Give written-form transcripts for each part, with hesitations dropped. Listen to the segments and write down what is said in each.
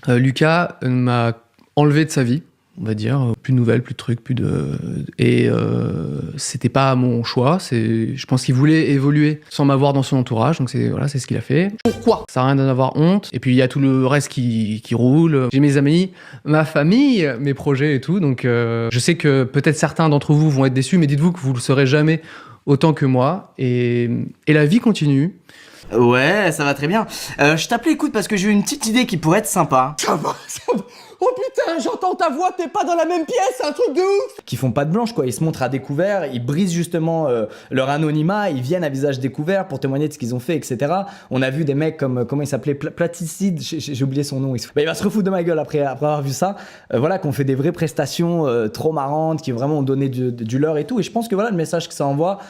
Lucas m'a enlevé de sa vie, on va dire. Plus de nouvelles, plus de trucs, plus de... Et c'était pas mon choix. Je pense qu'il voulait évoluer sans m'avoir dans son entourage. Donc c'est ce qu'il a fait. Pourquoi ? Ça n'a rien d'en avoir honte. Et puis il y a tout le reste qui roule. J'ai mes amis, ma famille, mes projets et tout. Donc je sais que peut-être certains d'entre vous vont être déçus, mais dites-vous que vous le serez jamais autant que moi. Et la vie continue. Ouais, ça va très bien. Je t'appelais, écoute, parce que j'ai eu une petite idée qui pourrait être sympa. Ça va. Oh putain, j'entends ta voix, t'es pas dans la même pièce, c'est un truc de ouf. Qui font pas de blanche, quoi. Ils se montrent à découvert, ils brisent justement leur anonymat, ils viennent à visage découvert pour témoigner de ce qu'ils ont fait, etc. On a vu des mecs comme, comment il s'appelait, Platicide, j'ai oublié son nom. Il va se refoutre de ma gueule après avoir vu ça. Voilà, qu'on fait des vraies prestations trop marrantes, qui vraiment ont donné du leurre et tout. Et je pense que voilà, le message que ça envoie,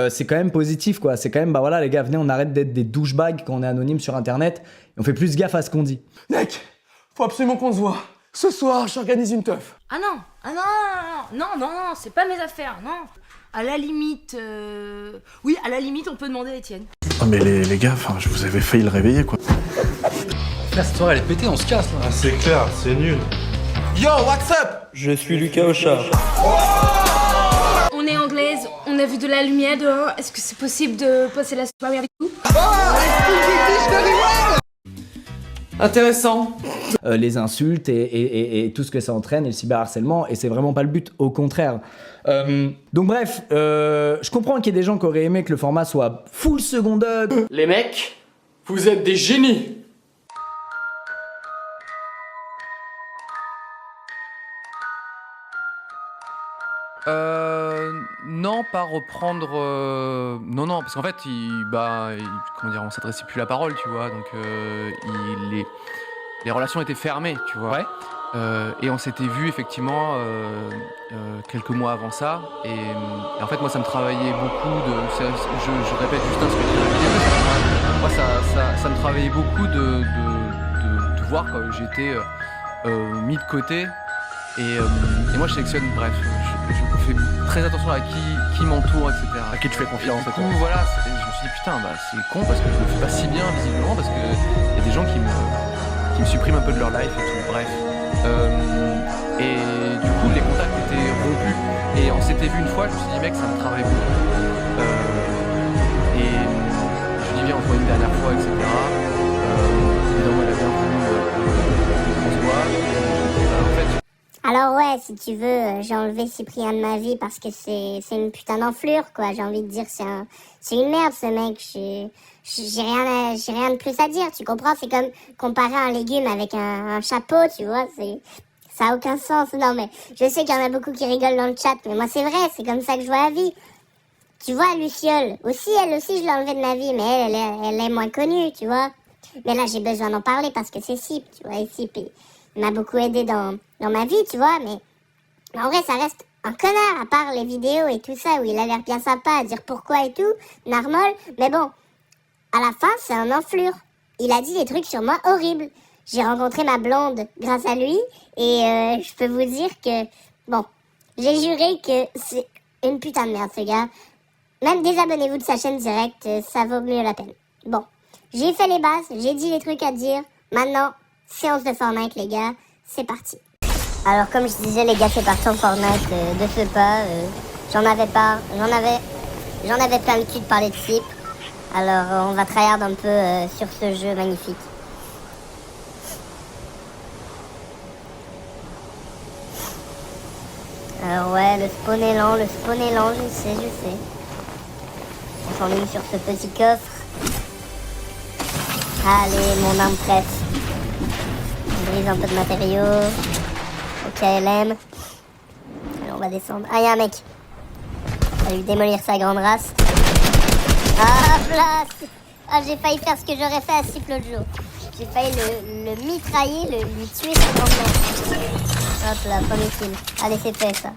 c'est quand même positif, quoi. C'est quand même, bah voilà, les gars, venez, on arrête d'être des douchebags quand on est anonyme sur Internet. Et on fait plus gaffe à ce qu'on dit. Mec, faut absolument qu'on se voit. Ce soir, j'organise une teuf. Ah non, c'est pas mes affaires, non. À la limite, oui, à la limite, on peut demander à Étienne. Oh mais les gars, je vous avais failli le réveiller, quoi. Là, cette soirée, elle est pétée, on se casse, là. Ah, c'est clair, c'est nul. Yo, what's up? Je suis Lucas Ocha. On est anglaise, on a vu de la lumière dehors. Est-ce que c'est possible de passer la soirée avec nous? Intéressant. Les insultes et tout ce que ça entraîne et le cyberharcèlement, et c'est vraiment pas le but, au contraire. Donc bref, je comprends qu'il y ait des gens qui auraient aimé que le format soit full second dog. Les mecs, vous êtes des génies. Non, pas reprendre... Non, parce qu'en fait, comment dire, on s'adressait plus la parole, tu vois, donc les relations étaient fermées, tu vois. Ouais. Et on s'était vu effectivement quelques mois avant ça, et en fait, moi, ça me travaillait beaucoup je répète juste un ce que je disais, moi, ça me travaillait beaucoup de voir quand j'étais mis de côté, et moi, je sélectionne, bref, je fais très attention à qui m'entoure, etc. À qui tu fais confiance, et du coup, voilà, je me suis dit, putain, c'est con parce que je le fais pas si bien, visiblement, parce qu'il y a des gens qui me suppriment un peu de leur life et tout, bref. Et du coup, les contacts étaient rompus, et on s'était vu une fois, je me suis dit, mec, ça me travaille beaucoup. Et je lui dis, viens, on se voit une dernière fois, etc. Évidemment, il a bien voulu qu'on se voit, et je lui ai dit, en fait, Alors ouais, si tu veux, j'ai enlevé Cyprien de ma vie parce que c'est une putain d'enflure, quoi. J'ai envie de dire, c'est une merde, ce mec. J'ai rien de plus à dire, tu comprends? C'est comme comparer un légume avec un chapeau, tu vois. Ça a aucun sens. Non, mais je sais qu'il y en a beaucoup qui rigolent dans le chat, mais moi, c'est vrai, c'est comme ça que je vois la vie. Tu vois, Luciole, elle aussi, je l'ai enlevée de ma vie, mais elle est moins connue, tu vois. Mais là, j'ai besoin d'en parler parce que c'est Cyp, tu vois, et Cyp, il m'a beaucoup aidé dans ma vie, tu vois, mais en vrai, ça reste un connard, à part les vidéos et tout ça, où il a l'air bien sympa à dire pourquoi et tout, narmol, mais bon, à la fin, c'est un enflure. Il a dit des trucs sur moi horribles. J'ai rencontré ma blonde grâce à lui, et je peux vous dire que, bon, j'ai juré que c'est une putain de merde, ce gars. Même désabonnez-vous de sa chaîne directe, ça vaut mieux la peine. Bon, j'ai fait les bases, j'ai dit les trucs à dire, maintenant, séance de Fortnite, les gars, c'est parti. Alors, comme je disais, les gars, c'est parti en Fortnite de ce pas. J'en avais plein le cul de parler de Cyp. Alors, on va tryhard un peu sur ce jeu magnifique. Alors ouais, le spawn est lent, je sais. On s'enligne sur ce petit coffre. Allez, mon arme prête. On brise un peu de matériaux. Au KLM. Alors on va descendre. Ah, y'a un mec. On va lui démolir sa grande race. Ah, place. Ah, j'ai failli faire ce que j'aurais fait à Cyp l'autre jour. J'ai failli le mitrailler, lui tuer sa grande race. Hop là, premier kill. Allez, c'est fait ça.